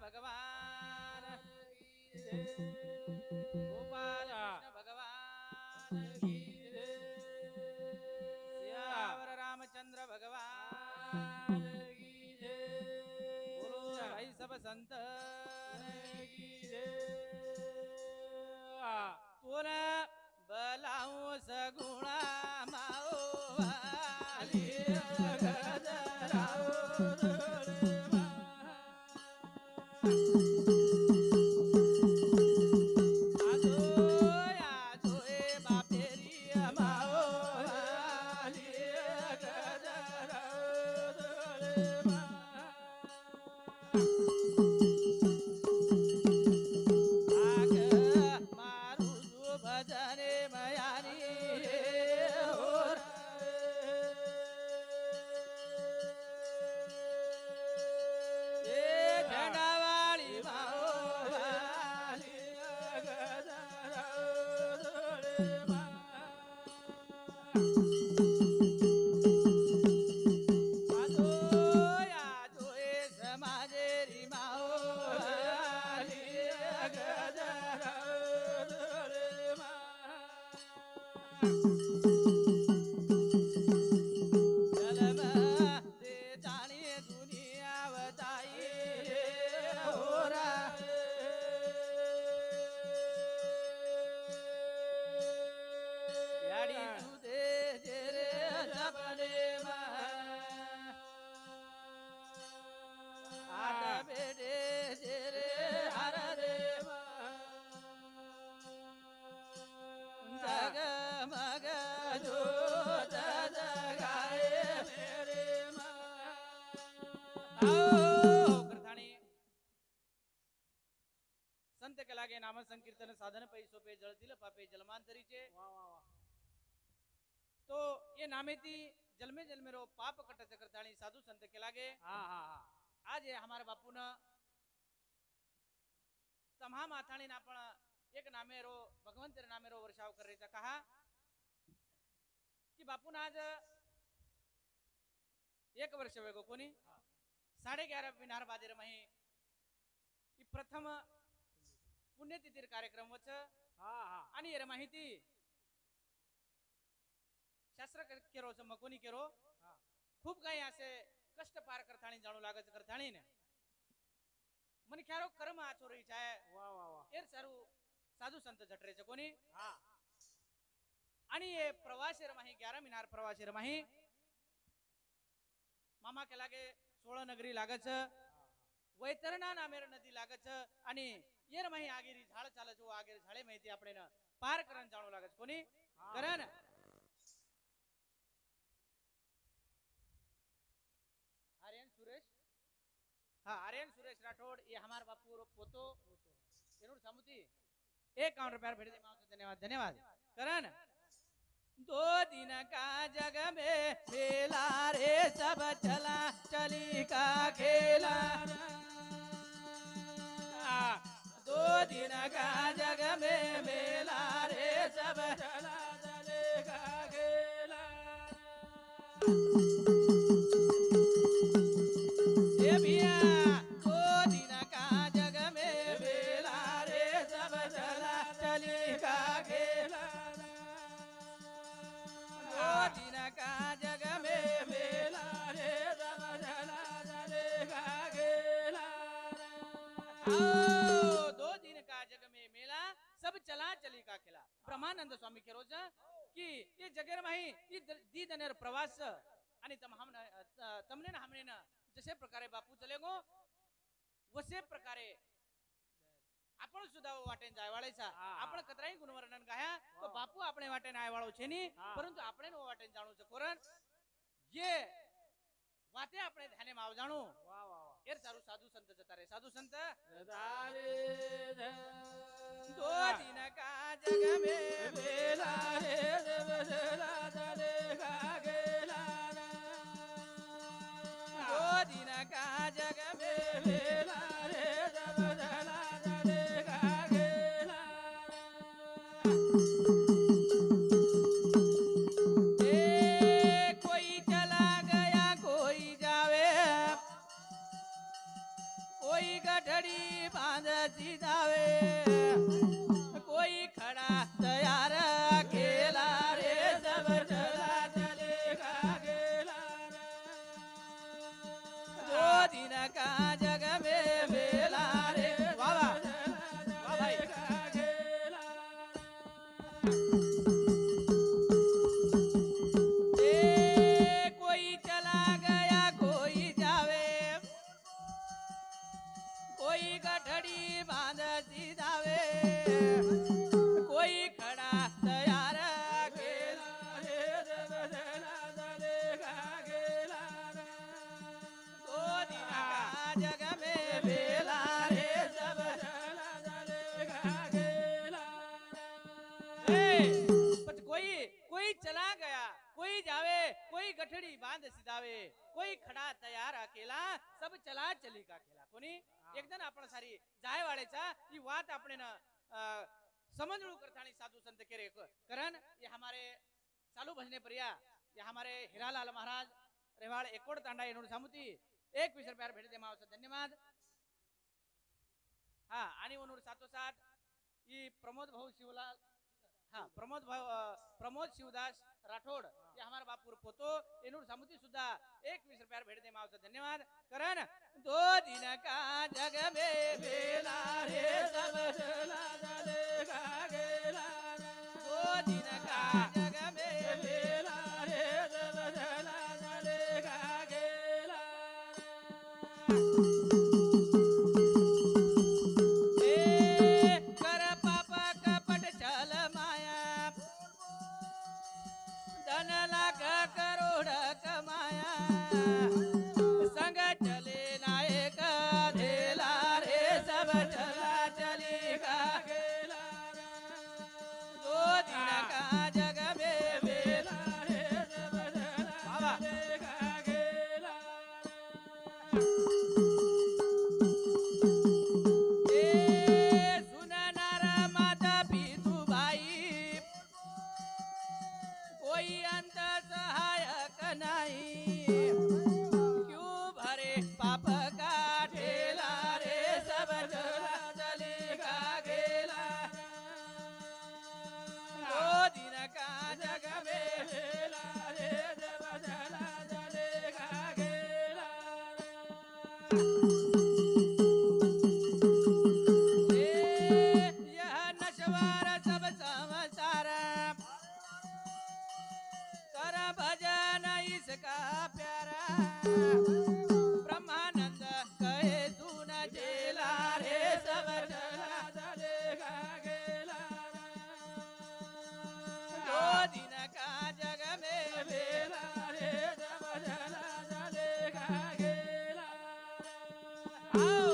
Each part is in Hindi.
भगवान गोपाल कृष्ण भगवान सियावर रामचंद्र भगवान बोलो भाई सब संत तोरा बलाऊ सगुणा माओ वाली गजराओ संत के लागे नाम संकीर्तन साधन पैसो पे जळतील पापे जलमांतरीचे तो ये नामेती जलमे जलमे रो पाप कटत करताणी साधु संत के लागे आज ये हमारे बापू न तमाम माथाणी ना पण एक नामे रो भगवंत नामे रो वर्षाव कर रही कहा कि बापू आज 1 वर्ष वेगो कोणी 11:30 विनार बादेर मही प्रथम पुण्यतिथी कार्यक्रम वच आणि रे माहिती शास्त्र केरो च मकोनी केरो खूप काही असे कष्ट पार करताणी जाणू लागत करताणी ने मन ख्यारो कर्म आचो रही छाय वाह वाह वाह एर सारू साधू संत झटरे च कोणी आणि ये प्रवासी रमाही 11 मिनार प्रवासी रमाही मामा के लागे 16 नगरी लागच वैतरणा नामेर नदी लागच आणि येर माही आगेरी झाड चालच आगेर झाडे माहिती आपण पार करन जाणू लागत कोणी करन आर्यन सुरेश आर्यन सुरेश राठौड़ ये हमार बापू रो पोतो जरूर सामुती 51 रुपया भेट दे माओ धन्यवाद धन्यवाद करन 2 दिन का जग में खेला रे सब चला चली का खेला 2 दिन का जग में मेला रे सब चला चले का खेला ये भैया 2 दिन का जग में मेला रे सब चला चली का खेला 2 दिन का जग में मेला रे सब चला चले का खेला 2 दिन का जग में मेला सब चला चली का खेला ब्रह्मानंद स्वामी के रोज कि ये जगेर माही दी दनेर प्रवास आणि तमने हमने न जसे प्रकारे बापू चलेगो वसे प्रकारे आपण सुद्धा वाटेन जायवाळेचा आपण कतराई गुणवर्णन गाया तो बापू आपणे वाटेन आयवाळो छे नी परंतु आपणे नो वाटेन जाणू छ कोरण ये वाते आपणे ध्याने माव जाणू वाह वाह वाह एर सारू साधु संत जता रे साधु संत रे 2 दिन का जग में बेला रे देवला चले का गेला 2 दिन का जग में बेला रे देवला चले का गेला कोई चला गया कोई जावे कोई गठड़ी जग में मेला रे सब चला चलेगा खेला। कोई चला गया, कोई जावे, कोई गठड़ी बांध सिधावे, कोई खड़ा तयार अकेला, सब चला चली का खेला। कोणी एकदम आपण सारी जाय वाळेचा ही वात आपण न समजणू करतानी साधू संत केरे करन ये हमारे चालू भजने परिया ये हमारे हिरालाल महाराज रेवाड़ एकोड़ तांडा एनोड सामुती 21 रुपया भेट दे मावस धन्यवाद। हाँ आणि ओनोड सातो साथ ये प्रमोद भाऊ शिवलाल हाँ प्रमोद शिवदास राठोड ये हमारा बापूर पोतो एनोड सामुती सुद्धा 21 रुपया भेट दे मावस धन्यवाद। करन 2 दिन का जग में बेला रे सब चला चलेगा गेला। 2 दिन का जग में बेला रे सब चला चलेगा गेला। कर पाप कपट छल माया धन लाख करोड़ कमाया संग चले नायक धेला रे सब चला चलेगा गेला। 2 दिन का जग में बेला रे सब चला चलेगा गेला। सुननारा माता पितू भाई कोई अंत सहायक नहीं, क्यों भरे पाप का ठेला रे सब चला चलेगा गेला। 2 दिन का जग में बेला रे सब चला चलेगा गेला। यह नश्वर सब संसार कर भजन इसका प्यारा ब्रह्मानंद कहे सुन चेला रे सब चला चलेगा गेला। 2 दिन का जग में बेला रे सब चला चलेगा गेला। आओ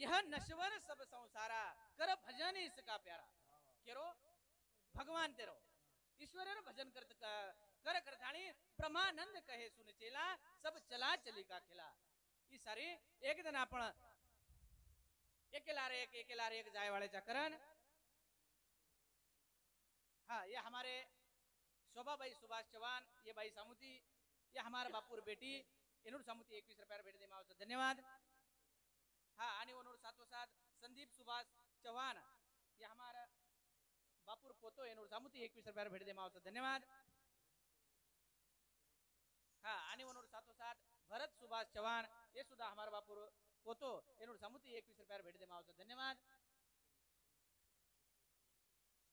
यह नश्वर सब संसारा कर भजन इसका प्यारा केरो भगवान तेरो ईश्वर भजन कर करताणी ब्रह्मानंद कहे सुन चेला सब चला चली का खेला। ई सारी एक दिन आपण एकेलार एक जाय वाले करण। हाँ ये हमारे शोभा भाई सुभाष चौहान ये भाई सामुती ये हमारा बापूर बेटी इनोड सामुती 21 रुपया भेट दे मावस धन्यवाद। हाँ आणि ओनोड सातो साथ संदीप सुभाष चौहान ये हमारा बापूर पोतो एनोड सामुती 21 रुपया भेट दे मावस धन्यवाद। हाँ आणि ओनोड सातो साथ भरत सुभाष चौहान ये सुद्धा हमारा बापूर पोतो एनोड सामुती 21 रुपया भेट दे मावस धन्यवाद।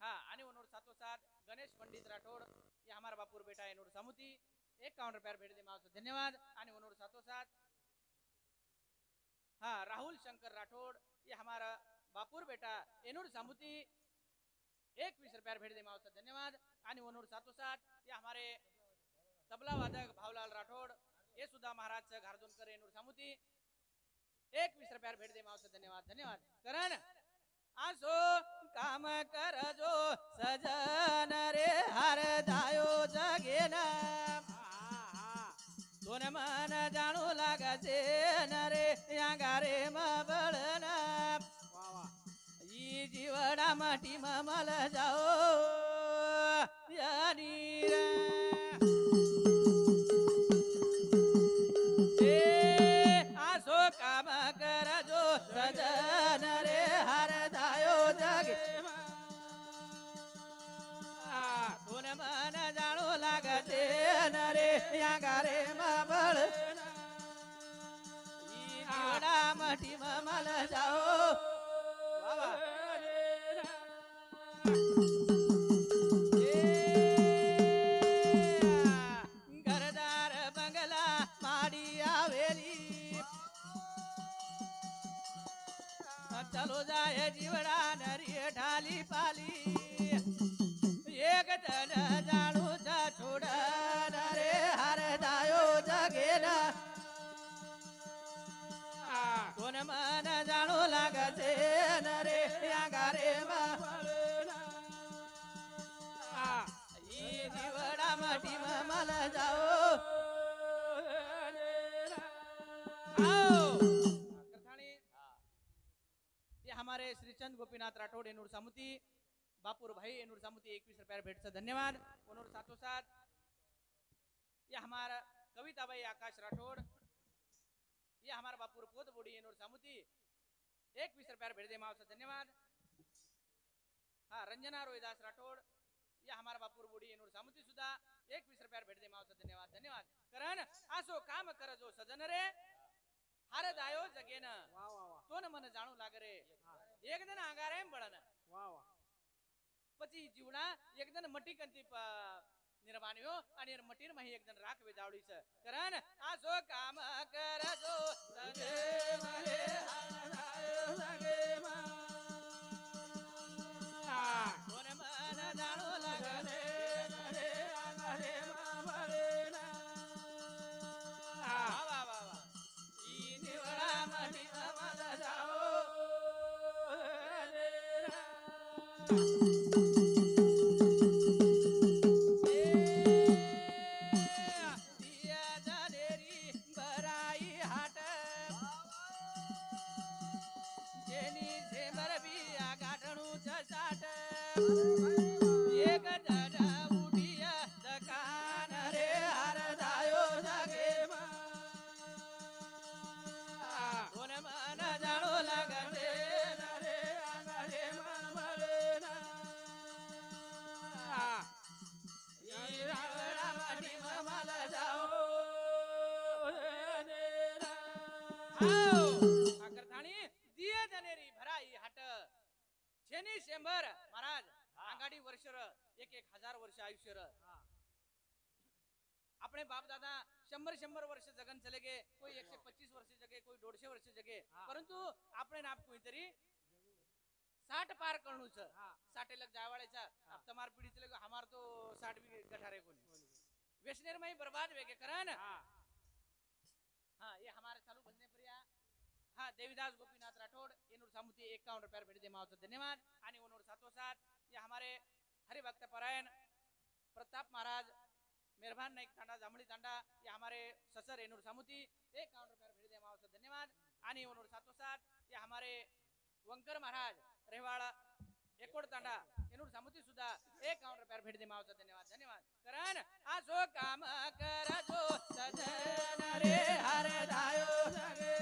हाँ आणि ओनोड सातो साथ गणेश पंडित राठोड ये हमारा बापूर बेटा एनोड सामुती 51 रुपया भेट दे मावस धन्यवाद। आणि ओनोड सातो साथ हाँ राहुल शंकर राठोड ये हमारा बापूर बेटा एनोड सामुती 21 रुपया भेट दे मावस धन्यवाद। आणि ओनोड सातो साथ ये हमारे तबला वादक भावलाल राठोड ये सुद्धा महाराज घारदोनकर एनोड सामुती 21 रुपया भेट दे मावस धन्यवाद। धन्यवाद करण आसो काम कर जो सजन रे हर दायो जगेन दोन मन जाणू लागसे न रे या गारे मबळन ई जीवडा माटी ममल जाओ यानीर आसो काम कर जो सजन रे हर दायो जगे दोन मन जाणू लागते न रे या गारे मबळ ई जीवडा माटी ममल जाओ घरदार बंगला माडी आवेली चलो जाय जीवडा नरी ढाली पाली एक जन जाणू छोड रे हर दायो जगेन आओ करथाणी ये हमारे श्रीचंद गोपीनाथ राठौड़ एनूर सामुती बापुर भाई एनूर सामुती 21 रुपया भेट से धन्यवाद उनोर साथों साथ ये हमारा कविता भाई आकाश राठौड़ ये हमारा बापुर पोत बोड़ी एनूर सामुती 21 रुपया भेट दे माव से धन्यवाद हाँ रंजना रोहिदास राठौड़ ये हमारा बापुर बोड़ी एनूर सामुती सुधा 21 रुपया भेट दे माव से धन्यवाद धन्यवाद करण आसो काम कर जो सजन रे हारद आयो जगेन तो न मन जाणू लाग रे एक दिन आगारे बळन પછી જીવડા એક દિન મટી કંતી નિર્વાણ્યો અને મટીર માં એક દિન રાખ વેજાવડી છે કરણ આ સો કામ કરજો સગે મારે હાનાયો સગે માં કોને મન જાણો લાગલે રે આંગરે માં ભલે ના વાહ વાહ વાહ ઈ નિવડા મટી અમલ જાઓ महाराज आगाड़ी वर्ष एक 1000 वर्ष आयुष्य अपने बाप दादा 100 वर्ष जगन चले गए कोई 125 वर्ष जगे कोई 150 वर्ष जगे परंतु अपने नाप कोई तरी 60 पार करनु छ 60 लग जाय वाले छ अब तमार पीढ़ी चले हमार तो 60 भी गठारे कोनी वेशनेर में ही बर्बाद वेगे करन हां ये हमारे चालू भजने प्रिया हाँ देवीदास गोपीनाथ राठौड़ एनूर सामुती 51 रुपया भेट दे मावचा धन्यवाद आणि उनोर साथों साथ ये हमारे हरिभक्त परायण प्रताप महाराज मेहरबान नाइक तांडा जामड़ी तांडा ये हमारे ससर एनूर सामुती 51 रुपया भेट दे मावचा धन्यवाद आणि उनोर साथों साथ ये हमारे वंकर महाराज रेवाड़ा एकोड तांडा एनूर सामुती सुधा 51 रुपया भेट दे मावचा धन्यवाद धन्यवाद करण आसो काम करजो सजन रे हर दायो सगे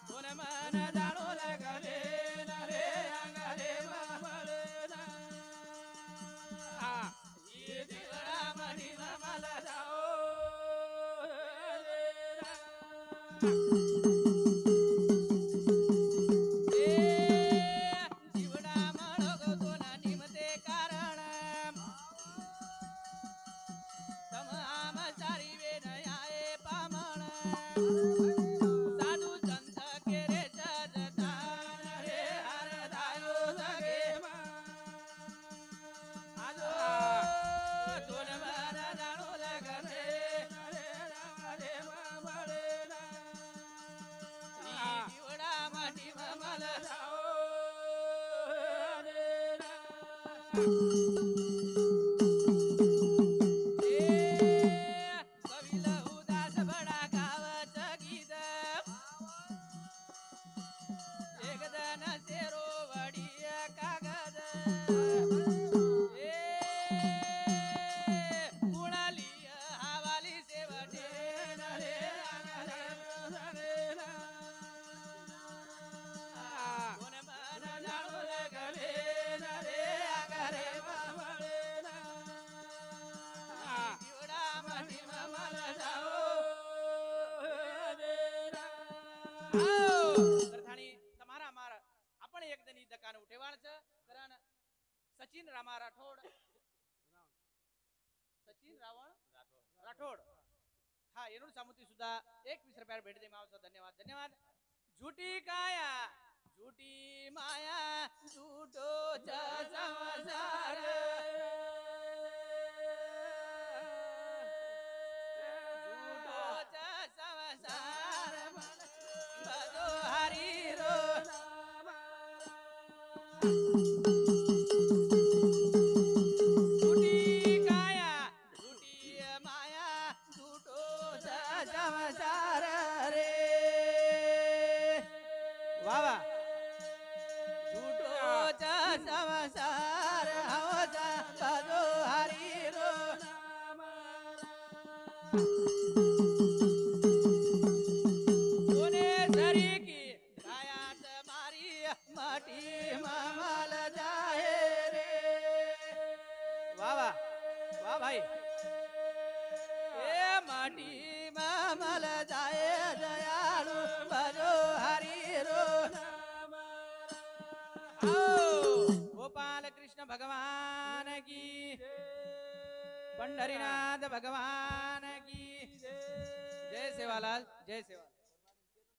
कोन मन जाणो लागले रे अंगरे मामले ना ये दिवरा मणी मला जाओ जीवडा मळग कोना निमते कारण तम आम चारी वेन आए पामण सचिन रामा राठौड़ सचिन रावण राठौड़ हाँ एनूर सामुती सुधा 21 रुपया भेट दे मावचा धन्यवाद धन्यवाद झूठी काया झूठी माया झूठो संसार झूठो संसार बदो हरी रो झूठी काया झूठी माया झूठो जा भजो हरि रो सोनेश्वरी की गायात मारी माटी मामल जाए रे वाह वाह वाह भाई ए माटी मामल जाए दयालु भजो हरि रो गोपाल कृष्ण भगवान की पंढरीनाथ भगवान की जय सेवालाल जय सेवा